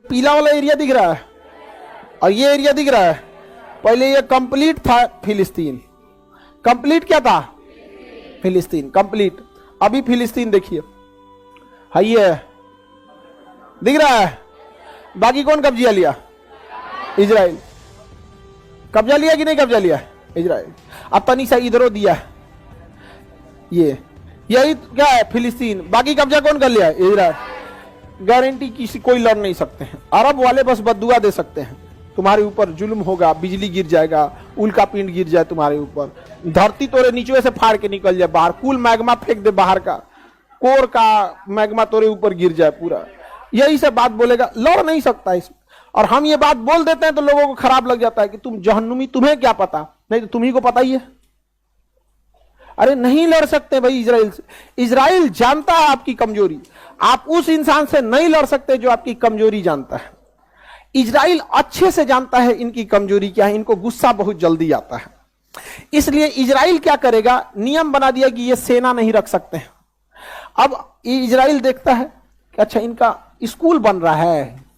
पीला वाला एरिया दिख रहा है और ये एरिया दिख रहा है। पहले ये कंप्लीट था फिलिस्तीन। कंप्लीट क्या था? फिलिस्तीन कंप्लीट। अभी फिलिस्तीन देखिए, है ये दिख रहा है। बाकी कौन कब्जा लिया? इजराइल। कब्जा लिया कि नहीं कब्जा लिया? इजराइल। अब तनी सा इधरों दिया है, ये यही क्या है? फिलिस्तीन। बाकी कब्जा कौन कर लिया है? इजराइल। गारंटी किसी कोई लड़ नहीं सकते हैं। अरब वाले बस बद्दुआ दे सकते हैं, तुम्हारे ऊपर जुल्म होगा, बिजली गिर जाएगा, उल्का पिंड गिर जाए तुम्हारे ऊपर, धरती तोरे नीचे से फाड़ के निकल जाए बाहर, कूल मैग्मा फेंक दे बाहर का, कोर का मैग्मा तोरे ऊपर गिर जाए पूरा, यही सब बात बोलेगा। लड़ नहीं सकता इसमें। और हम ये बात बोल देते हैं तो लोगों को खराब लग जाता है कि तुम जहन्नुमी, तुम्हें क्या पता? नहीं तो तुम्ही को पता ही है। अरे नहीं लड़ सकते भाई इजराइल से। इजराइल जानता है आपकी कमजोरी। आप उस इंसान से नहीं लड़ सकते जो आपकी कमजोरी जानता है। इजराइल अच्छे से जानता है इनकी कमजोरी क्या है। इनको गुस्सा बहुत जल्दी आता है। इसलिए इजराइल क्या करेगा? नियम बना दिया कि ये सेना नहीं रख सकते हैं। अब इजराइल देखता है कि अच्छा इनका स्कूल बन रहा है,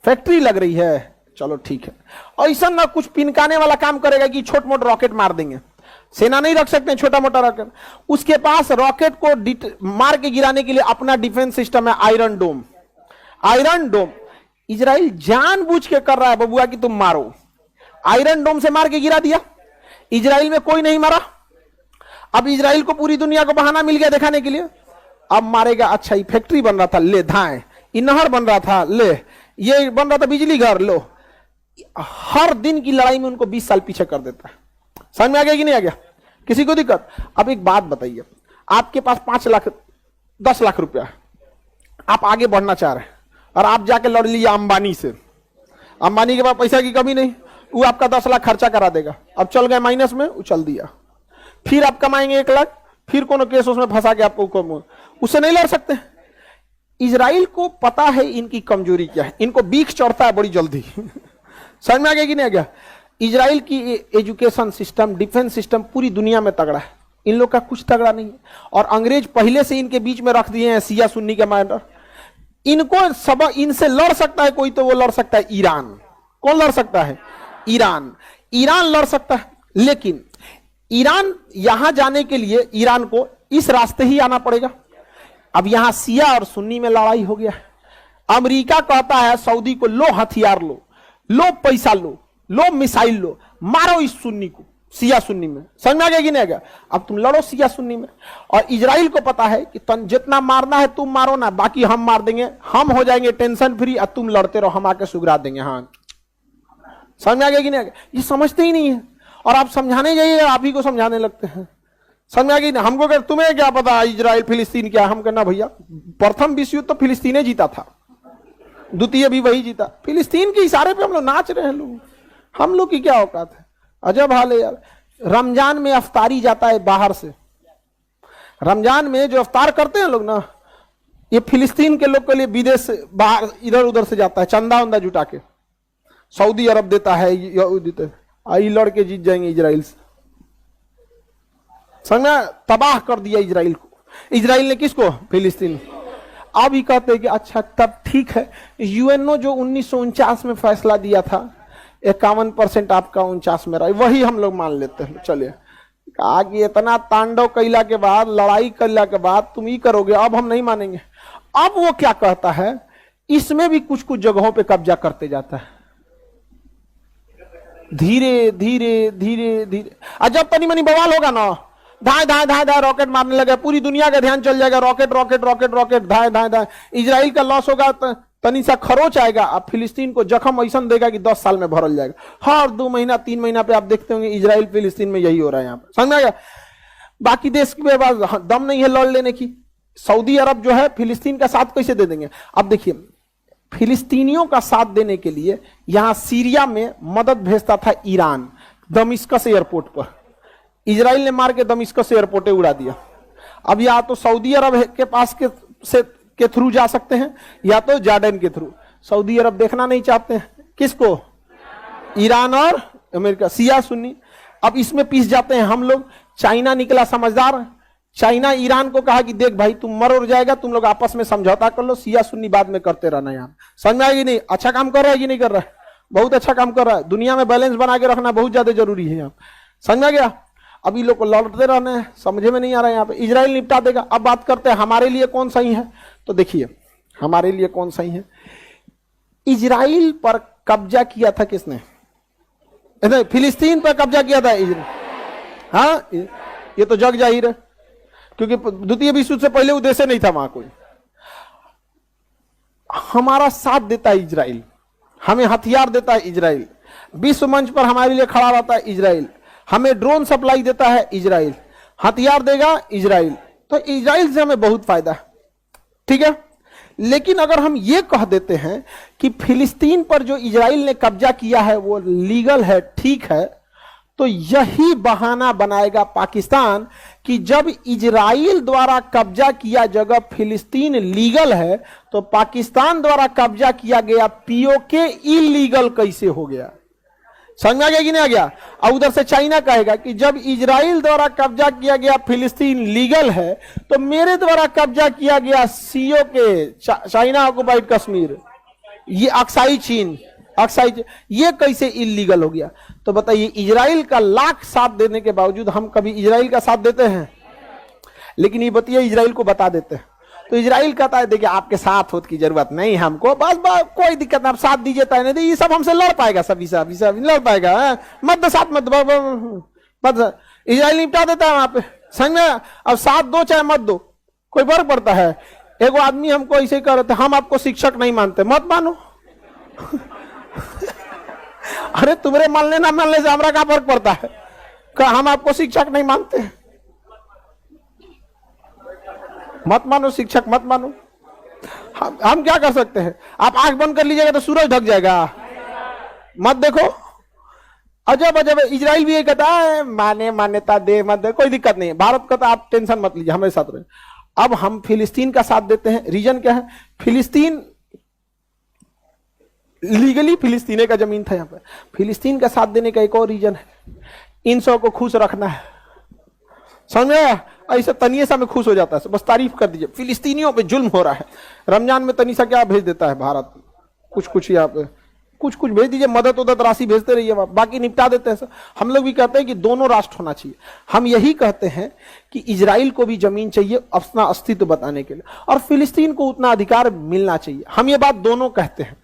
फैक्ट्री लग रही है, चलो ठीक है। ऐसा ना कुछ पिनकाने वाला काम करेगा कि छोट मोट रॉकेट मार देंगे। सेना नहीं रख सकते छोटा मोटा रॉकेट। उसके पास रॉकेट को मार के गिराने के लिए अपना डिफेंस सिस्टम है, आयरन डोम। आयरन डोम इजराइल जानबूझ के कर रहा है बबुआ कि तुम मारो। आयरन डोम से मार के गिरा दिया। इजराइल में कोई नहीं मारा। अब इजराइल को पूरी दुनिया को बहाना मिल गया दिखाने के लिए। अब मारेगा। अच्छा ये फैक्ट्री बन रहा था, ले धाए। ये नहर बन रहा था, ले। ये बन रहा था बिजली घर, लो। हर दिन की लड़ाई में उनको 20 साल पीछे कर देता है। समझ में आ गया कि नहीं आ गया? किसी को दिक्कत? अब एक बात बताइए, आपके पास 5 लाख 10 लाख रुपया, आप आगे बढ़ना चाह रहे हैं और आप जाके लड़ लिए अंबानी से। अंबानी के पास पैसा की कमी नहीं, वो आपका 10 लाख खर्चा करा देगा। अब चल गए माइनस में, उछल दिया। फिर आप कमाएंगे 1 लाख, फिर कोनो केस उसमें फंसा के आपको, उससे नहीं लड़ सकते। इजराइल को पता है इनकी कमजोरी क्या है। इनको बीख चढ़ता है बड़ी जल्दी। समझ में आ गया कि नहीं आ गया? इजराइल की एजुकेशन सिस्टम, डिफेंस सिस्टम पूरी दुनिया में तगड़ा है। इन लोग का कुछ तगड़ा नहीं है। और अंग्रेज पहले से इनके बीच में रख दिए हैं सिया सुन्नी के मैटर। इनको सब, इनसे लड़ सकता है कोई तो वो लड़ सकता है ईरान। कौन लड़ सकता है? ईरान। ईरान लड़ सकता है, लेकिन ईरान यहां जाने के लिए ईरान को इस रास्ते ही आना पड़ेगा। अब यहां सिया और सुन्नी में लड़ाई हो गया है। अमेरिका कहता है सऊदी को, लो हथियार लो, लो पैसा लो, लो मिसाइल लो, मारो इस सुन्नी को, सिया सुन्नी में। समझ में आ गया कि नहीं आ गया? अब तुम लड़ो सिया सुन्नी में। और इजराइल को पता है कि तुम जितना मारना है तुम मारो ना, बाकी हम मार देंगे, हम हो जाएंगे टेंशन फ्री, और तुम लड़ते रहो, हम आके सुगरा देंगे। हाँ, समझ में आ गया कि नहीं आ गया? ये समझते ही नहीं है। और आप समझाने जाइए, आप ही को समझाने लगते हैं। समझ आ गई ना? हमको कहते तुम्हें क्या पता इजराइल फिलिस्तीन क्या? हम कहना भैया प्रथम विश्व युद्ध तो फिलिस्तीन ने जीता था, द्वितीय भी वही जीता। फिलिस्तीन के इशारे पे हम लोग नाच रहे हैं। लोग, हम लोग की क्या औकात है? अजब हाल है यार। रमजान में अफ्तारी जाता है बाहर से। रमजान में जो अफ्तार करते हैं लोग ना, ये फिलिस्तीन के लोग के लिए विदेश से, बाहर इधर उधर से जाता है, चंदा उंदा जुटा के। सऊदी अरब देता है, देते हैं। आई लड़के जीत जाएंगे इजराइल से। समझ, तबाह कर दिया इजराइल को। इजराइल ने किसको? फिलिस्तीन। अब ही कहते हैं कि अच्छा तब ठीक है, यूएनओ जो 1949 में फैसला दिया था 51% आपका 49 में रहा, वही हम लोग मान लेते हैं। चलिए, कहा कि इतना तांडव कैला के बाद, लड़ाई कैला के बाद तुम ही करोगे, अब हम नहीं मानेंगे। अब वो क्या कहता है, इसमें भी कुछ कुछ जगहों पे कब्जा करते जाता है, धीरे धीरे धीरे धीरे। और जब तनी मनी बवाल होगा ना, धाए धाए धाए धाए रॉकेट मारने लगे, पूरी दुनिया का ध्यान चल जाएगा, रॉकेट रॉकेट रॉकेट रॉकेट, धाए धाए धाए। इजराइल का लॉस होगा, तनी सा खरोच आएगा। अब फिलिस्तीन को जख्म ऐसा देगा कि 10 साल में भरल जाएगा। हर 2 महीना 3 महीना पे आप देखते होंगे इजराइल फिलिस्तीन में यही हो रहा है। यहाँ पे समझ में आएगा? बाकी देश के पास दम नहीं है लड़ लेने की। सऊदी अरब जो है फिलिस्तीन का साथ कैसे दे देंगे? अब देखिए, फिलिस्तीनियों का साथ देने के लिए यहां सीरिया में मदद भेजता था ईरान, दमिश्कस एयरपोर्ट पर। इजराइल ने मार के दमिश्कस एयरपोर्ट उड़ा दिया। अब या तो सऊदी अरब के पास के थ्रू जा सकते हैं, या तो जॉर्डन के थ्रू। सऊदी अरब देखना नहीं चाहते हैं किसको? ईरान और अमेरिका, सिया सुन्नी। अब इसमें पीस जाते हैं हम लोग। चाइना निकला समझदार, चाइना ईरान को कहा कि देख भाई तुम मर और जाएगा, तुम लोग आपस में समझौता कर लो, सिया सुन्नी बाद में करते रहना। यहाँ समझ में आएगी नहीं? अच्छा काम कर रहा है कि नहीं कर रहा है? बहुत अच्छा काम कर रहा है। दुनिया में बैलेंस बना के रखना बहुत ज्यादा जरूरी है। यहाँ समझ में आ गया? अभी लोग को लौटते रहने हैं, समझे में नहीं आ रहा है। यहाँ पे इजराइल निपटा देगा। अब बात करते हैं हमारे लिए कौन सही है। तो देखिए हमारे लिए कौन सही है। इजराइल पर कब्जा किया था किसने? फिलिस्तीन पर कब्जा किया था इजराइल। हाँ, ये तो जग जाहिर है, क्योंकि द्वितीय विश्व युद्ध से पहले उद्देश्य नहीं था वहां कोई। हमारा साथ देता है इजराइल, हमें हथियार देता है इजराइल, विश्व मंच पर हमारे लिए खड़ा रहता है इजराइल, हमें ड्रोन सप्लाई देता है इजराइल, हथियार देगा इजराइल। तो इजराइल से हमें बहुत फायदा है, ठीक है। लेकिन अगर हम ये कह देते हैं कि फिलिस्तीन पर जो इजराइल ने कब्जा किया है वो लीगल है, ठीक है, तो यही बहाना बनाएगा पाकिस्तान कि जब इजराइल द्वारा कब्जा किया जगह फिलिस्तीन लीगल है तो पाकिस्तान द्वारा कब्जा किया गया पीओके इलीगल कैसे हो गया। समझ में आ गया कि नहीं आ गया? और उधर से चाइना कहेगा कि जब इजराइल द्वारा कब्जा किया गया फिलिस्तीन लीगल है तो मेरे द्वारा कब्जा किया गया सीओ के चाइना ऑक्युपाइड कश्मीर, ये अक्साई चीन, ये कैसे इलीगल हो गया। तो बताइए, इजराइल का लाख साथ देने के बावजूद हम कभी इजराइल का साथ देते हैं? लेकिन ये बताइए इजराइल को बता देते हैं तो इजराइल कहता है देखिए आपके साथ होने की जरूरत नहीं हमको, बस कोई दिक्कत नहीं, आप साथ दीजिए तय नहीं, ये सब हमसे लड़ पाएगा, सब लड़ पाएगा, मत दो साथ, मत इजराइल निपटा देता है वहां पे। समझ में? अब साथ दो चाहे मत दो, कोई फर्क पड़ता है? एक आदमी हमको ऐसे कह रहे थे, हम आपको शिक्षक नहीं मानते, मत मानो। अरे तुम्हारे मानने ना मानने से हमारा क्या फर्क पड़ता है? हम आपको शिक्षक नहीं मानते, मत मानो, शिक्षक मत मानो। हम क्या कर सकते हैं? आप आंख बंद कर लीजिएगा तो सूरज ढक जाएगा, मत देखो। अजब अजब। इजराइल भी ये कहता है मान्यता दे मत दे, कोई दिक्कत नहीं है। भारत कहता है आप टेंशन मत लीजिए, हमारे साथ रहे। अब हम फिलिस्तीन का साथ देते हैं, रीजन क्या है? फिलिस्तीन लीगली फिलिस्तीनी का जमीन था। यहाँ पर फिलिस्तीन का साथ देने का एक और रीजन है, इन सब को खुश रखना है। समझ में आया? ऐसे तनिसा में खुश हो जाता है, बस तारीफ कर दीजिए, फिलिस्तीनियों पे जुल्म हो रहा है। रमजान में तनिसा क्या भेज देता है भारत, कुछ यहाँ पे कुछ भेज दीजिए, मदद उदत राशि भेजते रहिए, बाकी निपटा देते हैं। हम लोग भी कहते हैं कि दोनों राष्ट्र होना चाहिए। हम यही कहते हैं कि इजराइल को भी जमीन चाहिए अपना अस्तित्व बताने के लिए, और फिलिस्तीन को उतना अधिकार मिलना चाहिए। हम ये बात दोनों कहते हैं।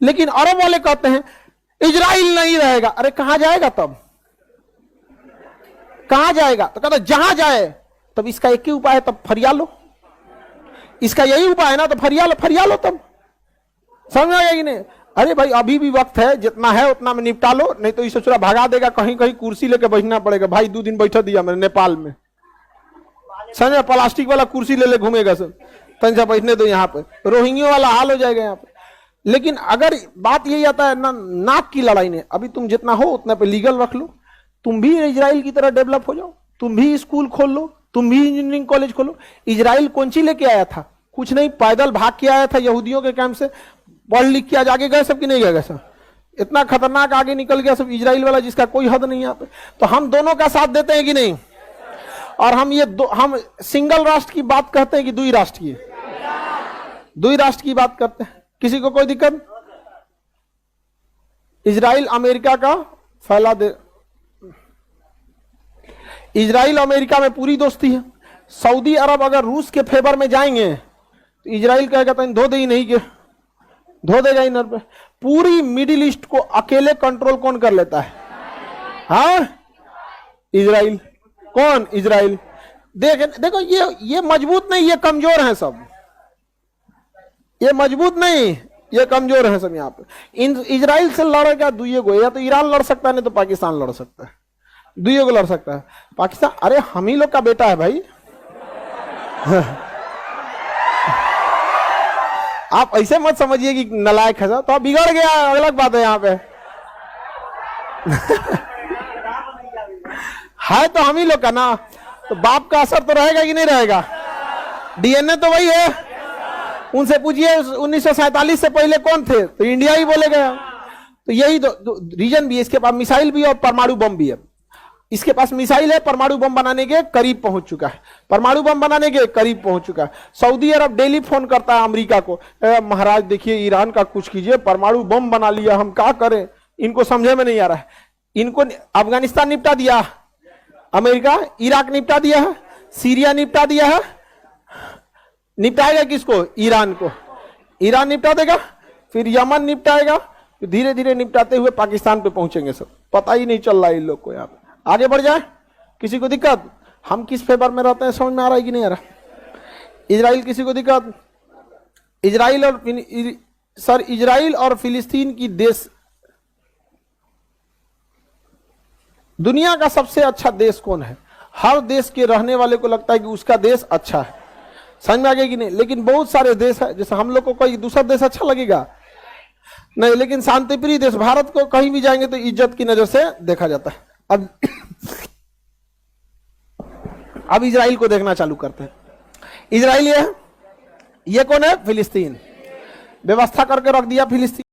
लेकिन अरब वाले कहते हैं इजराइल नहीं रहेगा। अरे कहां जाएगा तब? कहां जाएगा? तो कहते जहां जाए। तब इसका एक ही उपाय है, तब फरिया लो। इसका यही उपाय है ना, तो फरिया लो तब। समझ में आ गया कि नहीं? अरे भाई अभी भी वक्त है, जितना है उतना में निपटा लो, नहीं तो इसे चुरा भगा देगा, कहीं कहीं कुर्सी लेके बैठना पड़ेगा। भाई 2 दिन बैठा दिया मैंने नेपाल में, समझ, प्लास्टिक वाला कुर्सी ले घूमेगा सब, तंजा बैठने दो यहाँ पे, रोहिंग्या वाला हाल हो जाएगा यहाँ पे। लेकिन अगर बात यही आता है ना, नाक की लड़ाई ने, अभी तुम जितना हो उतना पे लीगल रख लो, तुम भी इजराइल की तरह डेवलप हो जाओ, तुम भी स्कूल खोल लो, तुम भी इंजीनियरिंग कॉलेज खोलो। इजराइल कौन सी लेके आया था? कुछ नहीं, पैदल भाग के आया था यहूदियों के कैंप से, पढ़ लिख के आज आगे गए सब कि नहीं गए सब? इतना खतरनाक आगे निकल गया सब इजराइल वाला, जिसका कोई हद नहीं यहाँ पे। तो हम दोनों का साथ देते हैं कि नहीं? और हम हम सिंगल राष्ट्र की बात कहते हैं कि दुई राष्ट्र की? दुई राष्ट्र की बात करते हैं। किसी को कोई दिक्कत? इजराइल अमेरिका का फैला दे, इजराइल अमेरिका में पूरी दोस्ती है। सऊदी अरब अगर रूस के फेवर में जाएंगे तो इजराइल कहेगा तो धो दे ही नहीं के धो देगा इन पे। पूरी मिडिल ईस्ट को अकेले कंट्रोल कौन कर लेता है? हाँ, इजराइल। कौन? इजराइल। देखो ये मजबूत नहीं, ये कमजोर है सब। ये मजबूत नहीं, ये कमजोर है सब। यहाँ पे इजराइल से लड़ेगा दुइये को, या तो ईरान लड़ सकता है, नहीं तो पाकिस्तान लड़ सकता है। दुइये को लड़ सकता है पाकिस्तान। अरे हम ही लोग का बेटा है भाई। आप ऐसे मत समझिए कि नालायक है, तो बिगड़ गया, अलग बात है। यहाँ पे है तो हम ही लोग का ना, तो बाप का असर तो रहेगा कि नहीं रहेगा? डीएनए तो वही है। उनसे पूछिए 1947 से पहले कौन थे, तो इंडिया ही बोलेगा। तो यही तो रीजन भी है, इसके पास मिसाइल भी और परमाणु बम भी है। इसके पास मिसाइल है, परमाणु बम बनाने के करीब पहुंच चुका है, परमाणु बम बनाने के करीब पहुंच चुका है। सऊदी अरब डेली फोन करता है अमेरिका को, महाराज देखिए ईरान का कुछ कीजिए, परमाणु बम बना लिया, हम क्या करें। इनको समझे में नहीं आ रहा है। इनको अफगानिस्तान निपटा दिया अमेरिका, इराक निपटा दिया है, सीरिया निपटा दिया है, निपटाएगा किसको? ईरान को। ईरान निपटा देगा, फिर यमन निपटाएगा, धीरे धीरे निपटाते हुए पाकिस्तान पे पहुंचेंगे सब। पता ही नहीं चल रहा है इन लोग को। यहाँ पे आगे बढ़ जाए, किसी को दिक्कत? हम किस फेवर में रहते हैं समझ में आ रहा है कि नहीं आ रहा? इजराइल, किसी को दिक्कत? इजराइल और सर इजराइल और फिलिस्तीन की देश, दुनिया का सबसे अच्छा देश कौन है? हर देश के रहने वाले को लगता है कि उसका देश अच्छा है, समझ में आ गया कि नहीं? लेकिन बहुत सारे देश है, जैसे हम लोग को कोई दूसरा देश अच्छा लगेगा नहीं, लेकिन शांतिप्रिय देश भारत को कहीं भी जाएंगे तो इज्जत की नजर से देखा जाता है। अब इजराइल को देखना चालू करते हैं। इजराइल ये कौन है? फिलिस्तीन। व्यवस्था करके रख दिया फिलिस्तीन।